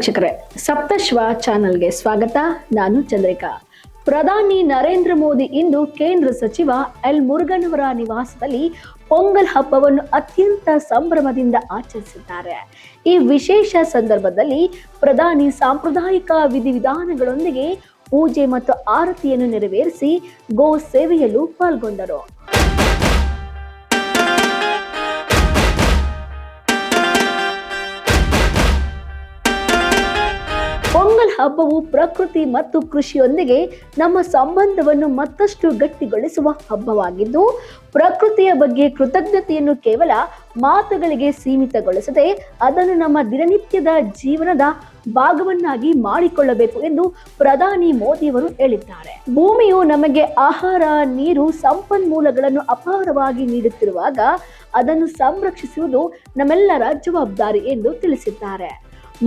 ವೀಕ್ಷಕರೇ, ಸಪ್ತಶ್ವ ಚಾನೆಲ್ಗೆ ಸ್ವಾಗತ. ನಾನು ಚಂದ್ರಿಕಾ. ಪ್ರಧಾನಿ ನರೇಂದ್ರ ಮೋದಿ ಇಂದು ಕೇಂದ್ರ ಸಚಿವ ಎಲ್ ಮುರುಗನ್ ಅವರ ನಿವಾಸದಲ್ಲಿ ಪೊಂಗಲ್ ಹಬ್ಬವನ್ನು ಅತ್ಯಂತ ಸಂಭ್ರಮದಿಂದ ಆಚರಿಸಿದ್ದಾರೆ. ಈ ವಿಶೇಷ ಸಂದರ್ಭದಲ್ಲಿ ಪ್ರಧಾನಿ ಸಾಂಪ್ರದಾಯಿಕ ವಿಧಿವಿಧಾನಗಳೊಂದಿಗೆ ಪೂಜೆ ಮತ್ತು ಆರತಿಯನ್ನು ನೆರವೇರಿಸಿ ಗೋ ಸೇವೆಯಲ್ಲೂ ಪಾಲ್ಗೊಂಡರು. ಪೊಂಗಲ್ ಹಬ್ಬವು ಪ್ರಕೃತಿ ಮತ್ತು ಕೃಷಿಯೊಂದಿಗೆ ನಮ್ಮ ಸಂಬಂಧವನ್ನು ಮತ್ತಷ್ಟು ಗಟ್ಟಿಗೊಳಿಸುವ ಹಬ್ಬವಾಗಿದ್ದು, ಪ್ರಕೃತಿಯ ಬಗ್ಗೆ ಕೃತಜ್ಞತೆಯನ್ನು ಕೇವಲ ಮಾತುಗಳಿಗೆ ಸೀಮಿತಗೊಳಿಸದೆ ಅದನ್ನು ನಮ್ಮ ದಿನನಿತ್ಯದ ಜೀವನದ ಭಾಗವನ್ನಾಗಿ ಮಾಡಿಕೊಳ್ಳಬೇಕು ಎಂದು ಪ್ರಧಾನಿ ಮೋದಿಯವರು ಹೇಳಿದ್ದಾರೆ. ಭೂಮಿಯು ನಮಗೆ ಆಹಾರ, ನೀರು, ಸಂಪನ್ಮೂಲಗಳನ್ನು ಅಪಾರವಾಗಿ ನೀಡುತ್ತಿರುವಾಗ ಅದನ್ನು ಸಂರಕ್ಷಿಸುವುದು ನಮ್ಮೆಲ್ಲರ ಜವಾಬ್ದಾರಿ ಎಂದು ತಿಳಿಸಿದ್ದಾರೆ.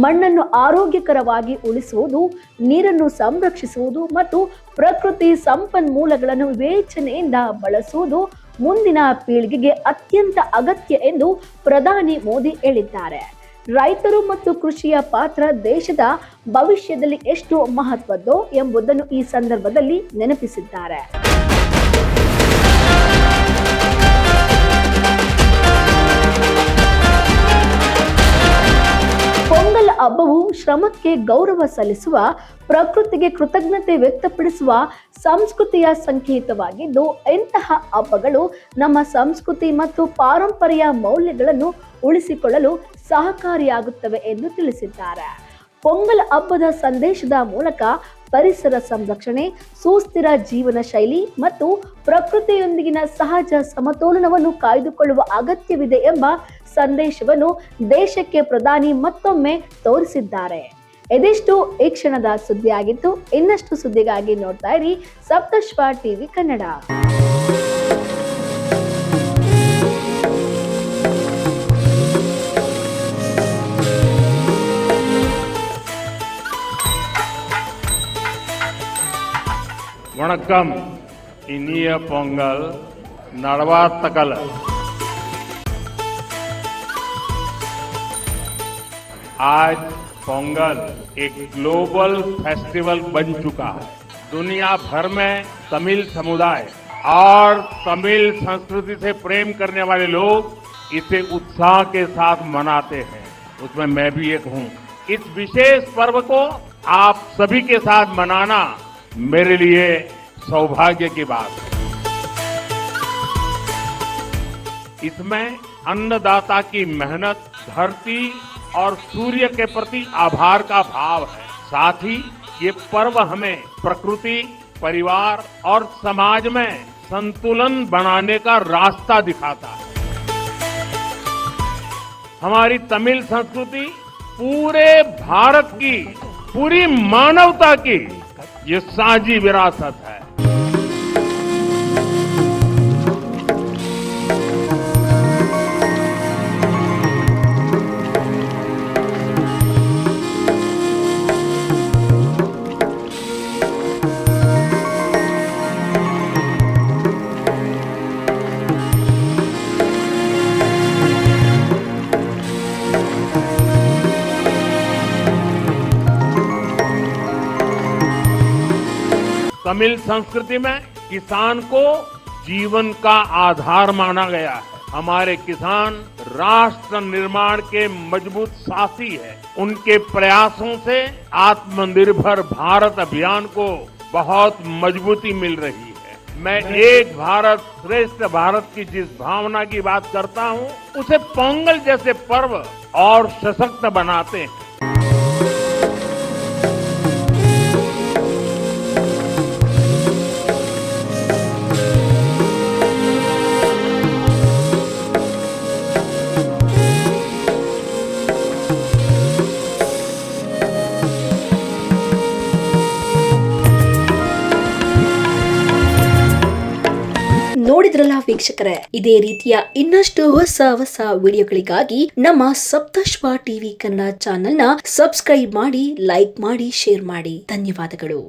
ಮಣ್ಣನ್ನು ಆರೋಗ್ಯಕರವಾಗಿ ಉಳಿಸುವುದು, ನೀರನ್ನು ಸಂರಕ್ಷಿಸುವುದು ಮತ್ತು ಪ್ರಕೃತಿ ಸಂಪನ್ಮೂಲಗಳನ್ನು ವಿವೇಚನೆಯಿಂದ ಬಳಸುವುದು ಮುಂದಿನ ಪೀಳಿಗೆಗೆ ಅತ್ಯಂತ ಅಗತ್ಯ ಎಂದು ಪ್ರಧಾನಿ ಮೋದಿ ಹೇಳಿದ್ದಾರೆ. ರೈತರು ಮತ್ತು ಕೃಷಿಯ ಪಾತ್ರ ದೇಶದ ಭವಿಷ್ಯದಲ್ಲಿ ಎಷ್ಟು ಮಹತ್ವದ್ದೋ ಎಂಬುದನ್ನು ಈ ಸಂದರ್ಭದಲ್ಲಿ ನೆನಪಿಸಿದ್ದಾರೆ. ಪೊಂಗಲ್ ಹಬ್ಬವು ಶ್ರಮಕ್ಕೆ ಗೌರವ ಸಲ್ಲಿಸುವ, ಪ್ರಕೃತಿಗೆ ಕೃತಜ್ಞತೆ ವ್ಯಕ್ತಪಡಿಸುವ ಸಂಸ್ಕೃತಿಯ ಸಂಕೇತವಾಗಿದ್ದು, ಇಂತಹ ಹಬ್ಬಗಳು ನಮ್ಮ ಸಂಸ್ಕೃತಿ ಮತ್ತು ಪಾರಂಪರ್ಯ ಮೌಲ್ಯಗಳನ್ನು ಉಳಿಸಿಕೊಳ್ಳಲು ಸಹಕಾರಿಯಾಗುತ್ತವೆ ಎಂದು ತಿಳಿಸಿದ್ದಾರೆ. ಪೊಂಗಲ್ ಹಬ್ಬದ ಸಂದೇಶದ ಮೂಲಕ ಪರಿಸರ ಸಂರಕ್ಷಣೆ, ಸುಸ್ಥಿರ ಜೀವನ ಶೈಲಿ ಮತ್ತು ಪ್ರಕೃತಿಯೊಂದಿಗಿನ ಸಹಜ ಸಮತೋಲನವನ್ನು ಕಾಯ್ದುಕೊಳ್ಳುವ ಅಗತ್ಯವಿದೆ ಎಂಬ ಸಂದೇಶವನ್ನು ದೇಶಕ್ಕೆ ಪ್ರಧಾನಿ ಮತ್ತೊಮ್ಮೆ ತೋರಿಸಿದ್ದಾರೆ. ಇದಿಷ್ಟು ಈ ಕ್ಷಣದ ಸುದ್ದಿಯಾಗಿತ್ತು. ಇನ್ನಷ್ಟು ಸುದ್ದಿಗಾಗಿ ನೋಡ್ತಾ ಇರಿ ಸಪ್ತಶ್ವ ಟಿವಿ ಕನ್ನಡ. वणक्कम इनिय पोंगल नड़वातकल। आज पोंगल एक ग्लोबल फेस्टिवल बन चुका है। दुनिया भर में तमिल समुदाय और तमिल संस्कृति से प्रेम करने वाले लोग इसे उत्साह के साथ मनाते हैं। उसमें मैं भी एक हूँ। इस विशेष पर्व को आप सभी के साथ मनाना मेरे लिए सौभाग्य की बात है। इसमें अन्नदाता की मेहनत, धरती और सूर्य के प्रति आभार का भाव है। साथ ही ये पर्व हमें प्रकृति, परिवार और समाज में संतुलन बनाने का रास्ता दिखाता है। हमारी तमिल संस्कृति पूरे भारत की, पूरी मानवता की ये साझी विरासत है। तमिल संस्कृति में किसान को जीवन का आधार माना गया है। हमारे किसान राष्ट्र निर्माण के मजबूत साथी है। उनके प्रयासों से आत्मनिर्भर भारत अभियान को बहुत मजबूती मिल रही है। मैं एक भारत श्रेष्ठ भारत की जिस भावना की बात करता हूँ, उसे पोंगल जैसे पर्व और सशक्त बनाते हैं। ನೋಡಿದ್ರಲ್ಲ ವೀಕ್ಷಕರೇ, ಇದೇ ರೀತಿಯ ಇನ್ನಷ್ಟು ಹೊಸ ವಿಡಿಯೋಗಳಿಗಾಗಿ ನಮ್ಮ ಸಪ್ತಶ್ವ ಟಿವಿ ಕನ್ನಡ ಚಾನೆಲ್ನ ಸಬ್ಸ್ಕ್ರೈಬ್ ಮಾಡಿ, ಲೈಕ್ ಮಾಡಿ, ಶೇರ್ ಮಾಡಿ. ಧನ್ಯವಾದಗಳು.